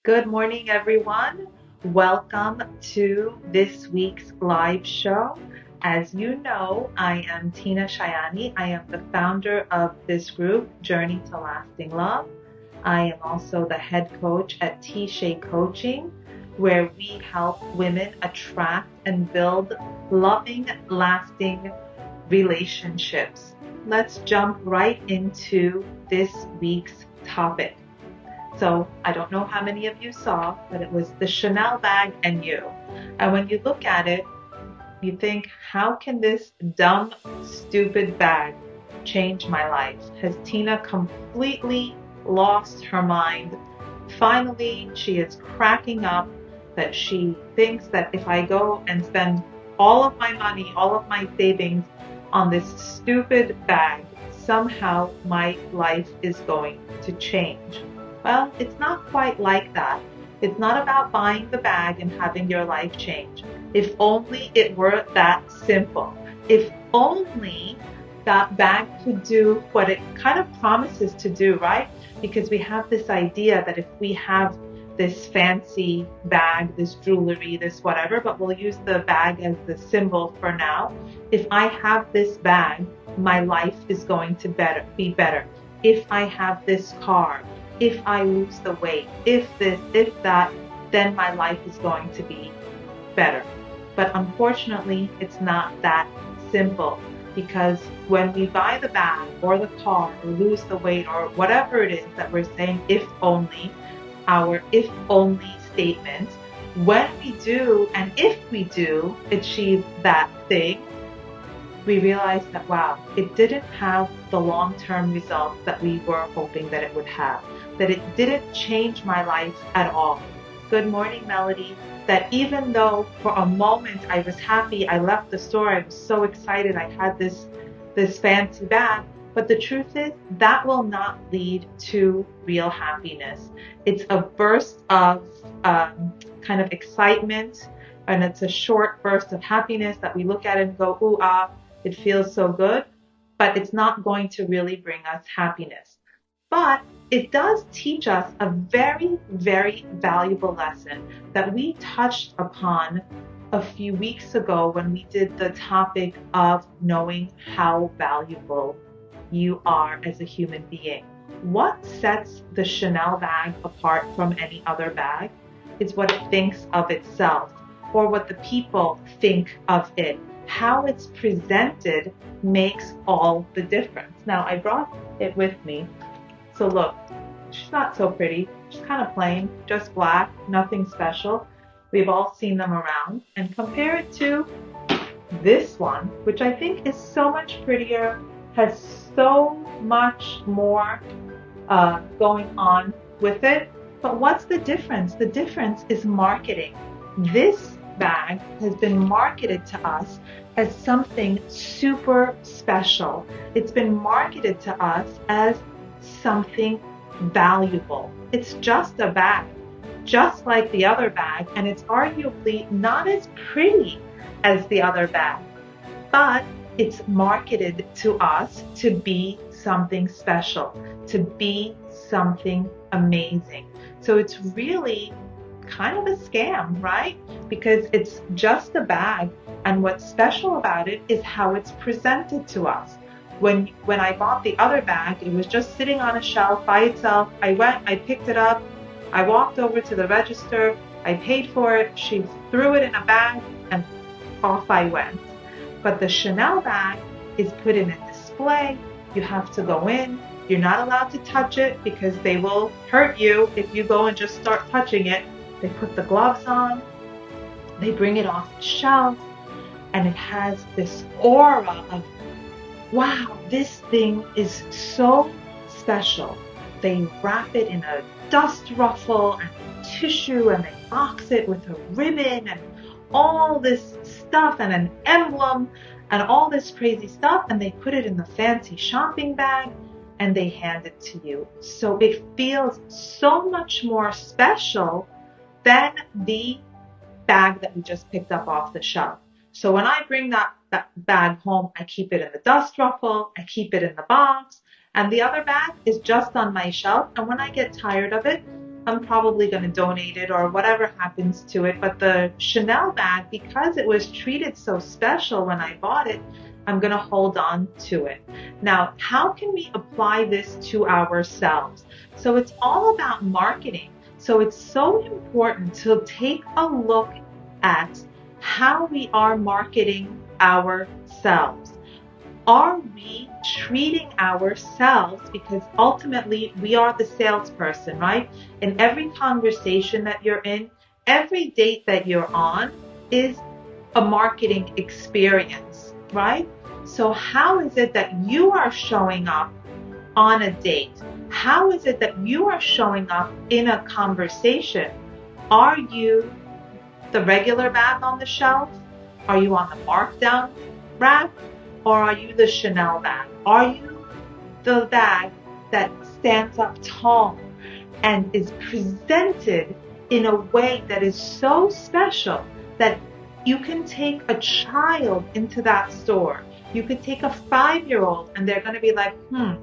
Good morning, everyone. Welcome to this week's live show. As you know, I am Tina Shayani. I am the founder of this group, Journey to Lasting Love. I am also the head coach at T-Shay Coaching, where we help women attract and build loving, lasting relationships. Let's jump right into this week's topic. So I don't know how many of you saw, but it was the Chanel bag and you. And when you look at it, you think, how can this dumb, stupid bag change my life? Has Tina completely lost her mind? Finally, she is cracking up that she thinks that if I go and spend all of my money, all of my savings on this stupid bag, somehow my life is going to change. Well, it's not quite like that. It's not about buying the bag and having your life change. If only it were that simple. If only that bag could do what it kind of promises to do, right? Because we have this idea that if we have this fancy bag, this jewelry, this whatever, but we'll use the bag as the symbol for now. If I have this bag, my life is going to be better. If I have this car, if I lose the weight, if this, if that, then my life is going to be better. But unfortunately, it's not that simple, because when we buy the bag or the car or lose the weight or whatever it is that we're saying, if only, our if only statement, when we do and if we do achieve that thing, we realized that, wow, it didn't have the long-term results that we were hoping that it would have, that it didn't change my life at all. Good morning, Melody. That even though for a moment I was happy, I left the store, I was so excited, I had this fancy bag, but the truth is that will not lead to real happiness. It's a burst of kind of excitement, and it's a short burst of happiness that we look at and go, ooh, ah, it feels so good, but it's not going to really bring us happiness. But it does teach us a very, very valuable lesson that we touched upon a few weeks ago when we did the topic of knowing how valuable you are as a human being. What sets the Chanel bag apart from any other bag is what it thinks of itself, or what the people think of it. How it's presented makes all the difference. Now, I brought it with me. So look, she's not so pretty. She's kind of plain, just black, nothing special. We've all seen them around. And compare it to this one, which I think is so much prettier, has so much more going on with it. But what's the difference? The difference is marketing. This bag has been marketed to us as something super special. It's been marketed to us as something valuable. It's just a bag, just like the other bag, and it's arguably not as pretty as the other bag, but it's marketed to us to be something special, to be something amazing. So it's really kind of a scam, right? Because it's just a bag, and what's special about it is how it's presented to us. When I bought the other bag, it was just sitting on a shelf by itself. I went, I picked it up, I walked over to the register, I paid for it, she threw it in a bag, and off I went. But the Chanel bag is put in a display. You have to go in. You're not allowed to touch it because they will hurt you if you go and just start touching it. They put the gloves on, they bring it off the shelf, and it has this aura of, wow, this thing is so special. They wrap it in a dust ruffle and tissue, and they box it with a ribbon and all this stuff and an emblem and all this crazy stuff, and they put it in the fancy shopping bag and they hand it to you. So it feels so much more special than the bag that we just picked up off the shelf. So when I bring that bag home, I keep it in the dust ruffle, I keep it in the box, and the other bag is just on my shelf. And when I get tired of it, I'm probably going to donate it or whatever happens to it. But the Chanel bag, because it was treated so special when I bought it, I'm going to hold on to it. Now, how can we apply this to ourselves? So it's all about marketing. So it's so important to take a look at how we are marketing ourselves. Are we treating ourselves, because ultimately we are the salesperson, right? In every conversation that you're in, every date that you're on is a marketing experience, right? So how is it that you are showing up on a date? How is it that you are showing up in a conversation? Are you the regular bag on the shelf? Are you on the markdown rack? Or are you the Chanel bag? Are you the bag that stands up tall and is presented in a way that is so special that you can take a child into that store? You could take a 5-year-old and they're going to be like,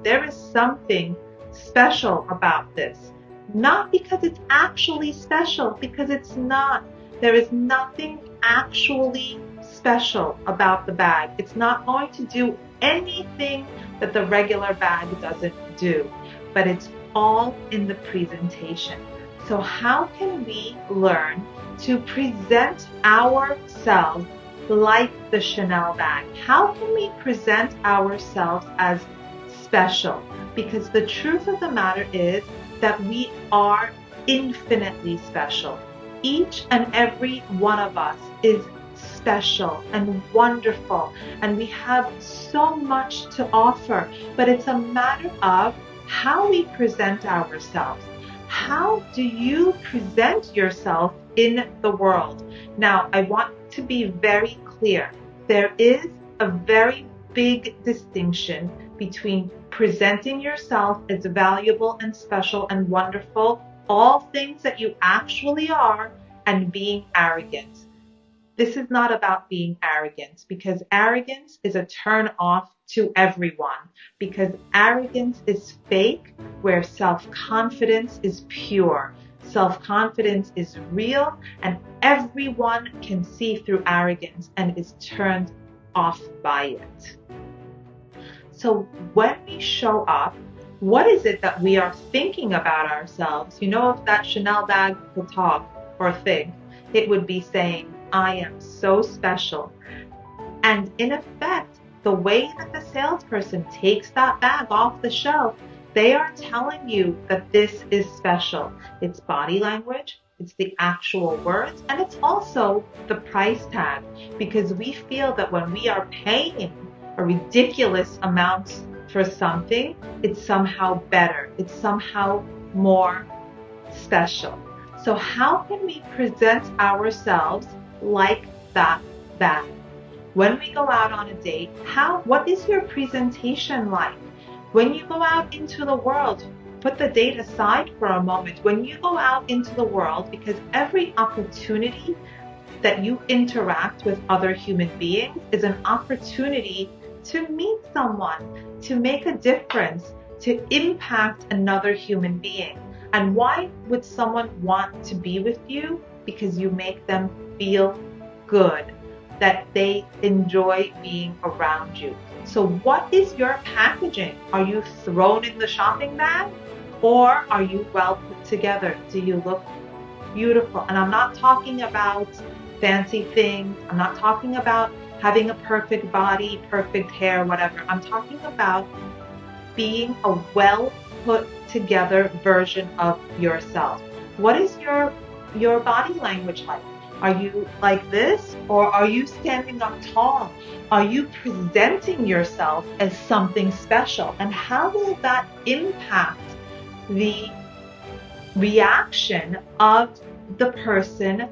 there is something special about this. Not because it's actually special, because it's not. There is nothing actually special about the bag. It's not going to do anything that the regular bag doesn't do, but it's all in the presentation. So how can we learn to present ourselves like the Chanel bag? How can we present ourselves as special? Because the truth of the matter is that we are infinitely special. Each and every one of us is special and wonderful, and we have so much to offer, but it's a matter of how we present ourselves. How do you present yourself in the world? Now, I want to be very clear. There is a very big distinction between presenting yourself as valuable and special and wonderful, all things that you actually are, and being arrogant. This is not about being arrogant, because arrogance is a turn off to everyone, because arrogance is fake, where self-confidence is pure. Self-confidence is real, and everyone can see through arrogance and is turned off by it. So when we show up, what is it that we are thinking about ourselves? You know, if that Chanel bag could talk or think, it would be saying, I am so special. And in effect, the way that the salesperson takes that bag off the shelf, they are telling you that this is special. It's body language, it's the actual words, and it's also the price tag, because we feel that when we are paying a ridiculous amount for something, it's somehow better, it's somehow more special. So how can we present ourselves like that bag? When we go out on a date, what is your presentation like? When you go out into the world, put the date aside for a moment. When you go out into the world, because every opportunity that you interact with other human beings is an opportunity to meet someone, to make a difference, to impact another human being. And why would someone want to be with you? Because you make them feel good, that they enjoy being around you. So what is your packaging? Are you thrown in the shopping bag, or are you well put together? Do you look beautiful? And I'm not talking about fancy things. I'm not talking about having a perfect body, perfect hair, whatever. I'm talking about being a well put together version of yourself. What is your body language like? Are you like this, or are you standing up tall? Are you presenting yourself as something special? And how will that impact the reaction of the person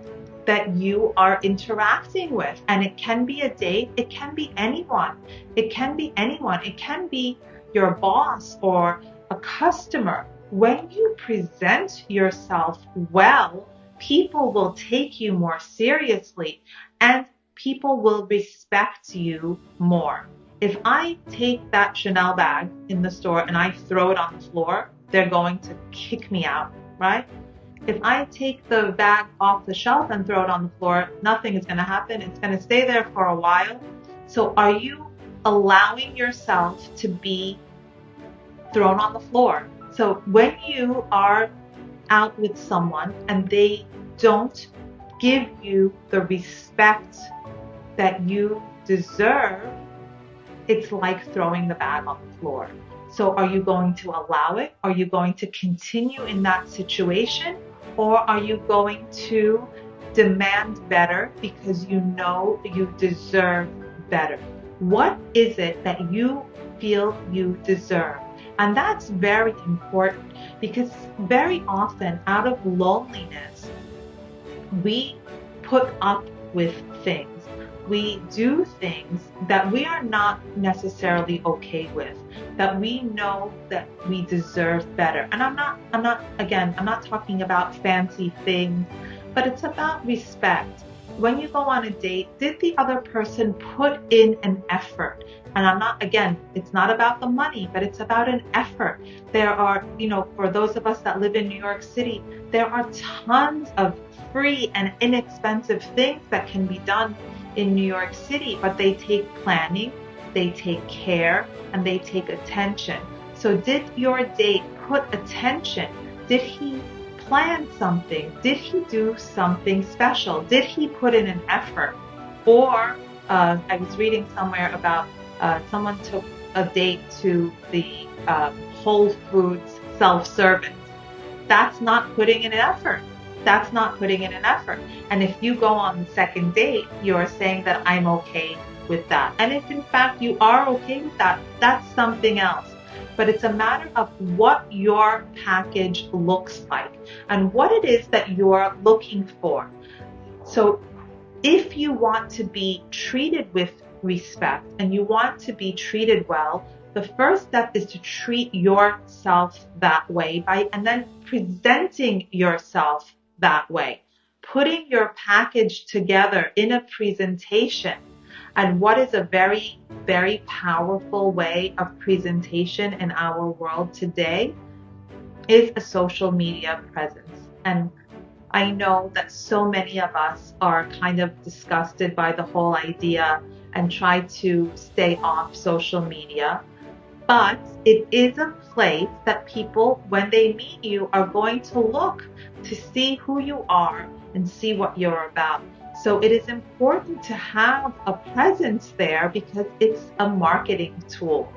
that you are interacting with? And it can be a date, it can be anyone. It can be anyone. It can be your boss or a customer. When you present yourself well, people will take you more seriously and people will respect you more. If I take that Chanel bag in the store and I throw it on the floor, they're going to kick me out, right? If I take the bag off the shelf and throw it on the floor, nothing is going to happen. It's going to stay there for a while. So are you allowing yourself to be thrown on the floor? So when you are out with someone and they don't give you the respect that you deserve, it's like throwing the bag on the floor. So are you going to allow it? Are you going to continue in that situation? Or are you going to demand better because you know you deserve better? What is it that you feel you deserve? And that's very important because very often out of loneliness, we put up with things. We do things that we are not necessarily okay with, that we know that we deserve better. And I'm not talking about fancy things, but it's about respect. When you go on a date, did the other person put in an effort? And it's not about the money, but it's about an effort. There are, for those of us that live in New York City, there are tons of free and inexpensive things that can be done in New York City, but they take planning, they take care, and they take attention. So did your date put attention? Did he plan something? Did he do something special? Did he put in an effort? Or I was reading somewhere about someone took a date to the Whole Foods self-service. That's not putting in an effort. That's not putting in an effort. And if you go on the second date, you're saying that I'm okay with that. And if in fact you are okay with that, that's something else. But it's a matter of what your package looks like and what it is that you're looking for. So if you want to be treated with respect and you want to be treated well, the first step is to treat yourself that way and then presenting yourself that way, putting your package together in a presentation. And what is a very, very powerful way of presentation in our world today is a social media presence. And I know that so many of us are kind of disgusted by the whole idea and try to stay off social media. But it is a place that people, when they meet you, are going to look to see who you are and see what you're about. So it is important to have a presence there because it's a marketing tool.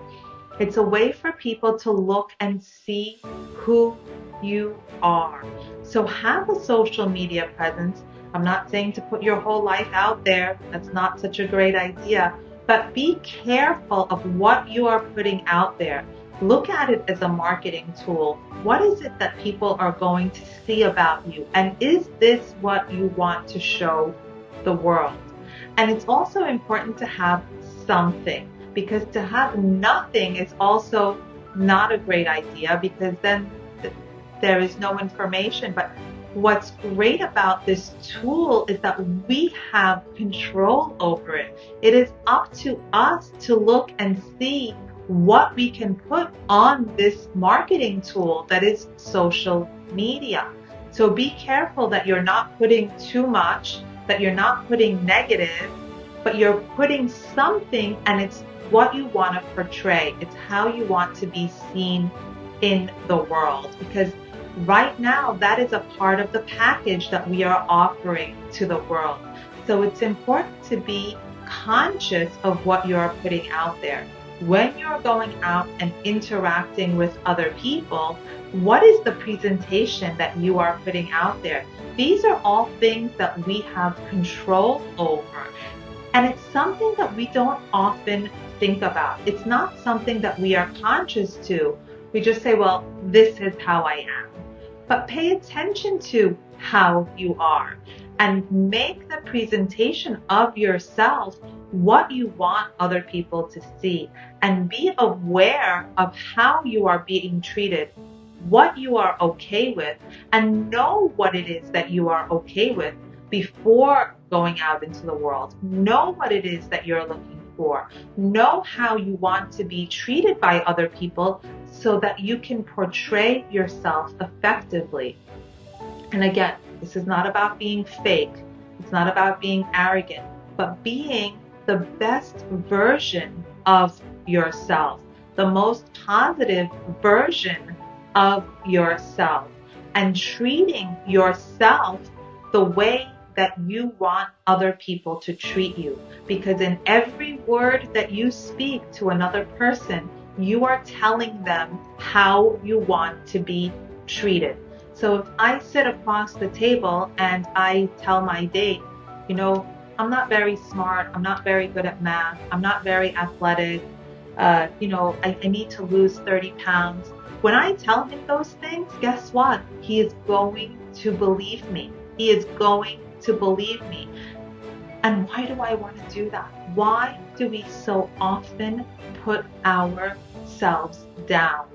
It's a way for people to look and see who you are. So have a social media presence. I'm not saying to put your whole life out there. That's not such a great idea. But be careful of what you are putting out there. Look at it as a marketing tool. What is it that people are going to see about you? And is this what you want to show the world? And it's also important to have something, because to have nothing is also not a great idea, because then there is no information. But what's great about this tool is that we have control over it. It is up to us to look and see what we can put on this marketing tool that is social media. So be careful that you're not putting too much, that you're not putting negative, but you're putting something, and it's what you want to portray. It's how you want to be seen in the world, because right now that is a part of the package that we are offering to the world. So it's important to be conscious of what you're putting out there. When you're going out and interacting with other people, what is the presentation that you are putting out there? These are all things that we have control over. And it's something that we don't often think about. It's not something that we are conscious to. We just say, well, this is how I am. But pay attention to how you are and make the presentation of yourself what you want other people to see, and be aware of how you are being treated, what you are okay with, and know what it is that you are okay with before going out into the world. Know what it is that you're looking for. Know how you want to be treated by other people so that you can portray yourself effectively. And again, this is not about being fake. It's not about being arrogant, but being the best version of yourself, the most positive version of yourself, and treating yourself the way that you want other people to treat you. Because in every word that you speak to another person, you are telling them how you want to be treated. So if I sit across the table and I tell my date, you know, I'm not very smart, I'm not very good at math, I'm not very athletic, I need to lose 30 pounds. When I tell him those things, guess what? He is going to believe me. He is going to believe me. And why do I want to do that? Why do we so often put ourselves down?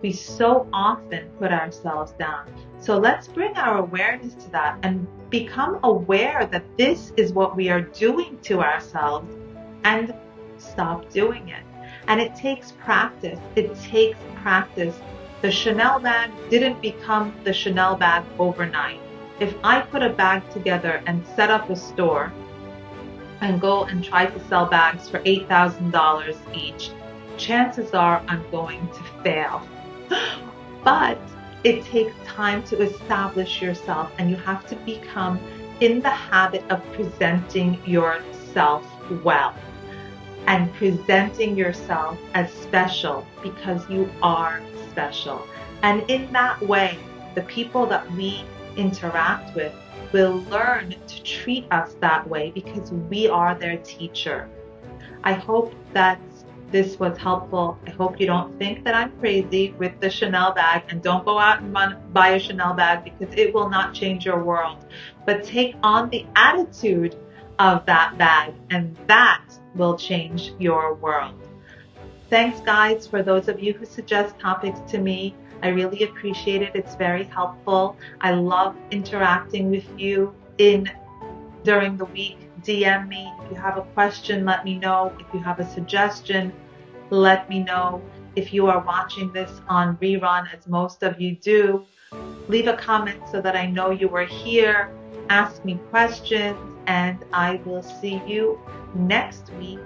We so often put ourselves down. So let's bring our awareness to that and become aware that this is what we are doing to ourselves and stop doing it. And it takes practice. It takes practice. The Chanel bag didn't become the Chanel bag overnight. If I put a bag together and set up a store and go and try to sell bags for $8,000 each, chances are I'm going to fail. But it takes time to establish yourself, and you have to become in the habit of presenting yourself well and presenting yourself as special because you are special. And in that way, the people that we interact with will learn to treat us that way because we are their teacher. I hope that this was helpful. I hope you don't think that I'm crazy with the Chanel bag, and don't go out and buy a Chanel bag because it will not change your world. But take on the attitude of that bag, and that will change your world. Thanks, guys, for those of you who suggest topics to me. I really appreciate it. It's very helpful. I love interacting with you during the week. DM me. If you have a question, let me know. If you have a suggestion, let me know. If you are watching this on rerun, as most of you do, leave a comment so that I know you were here. Ask me questions, and I will see you next week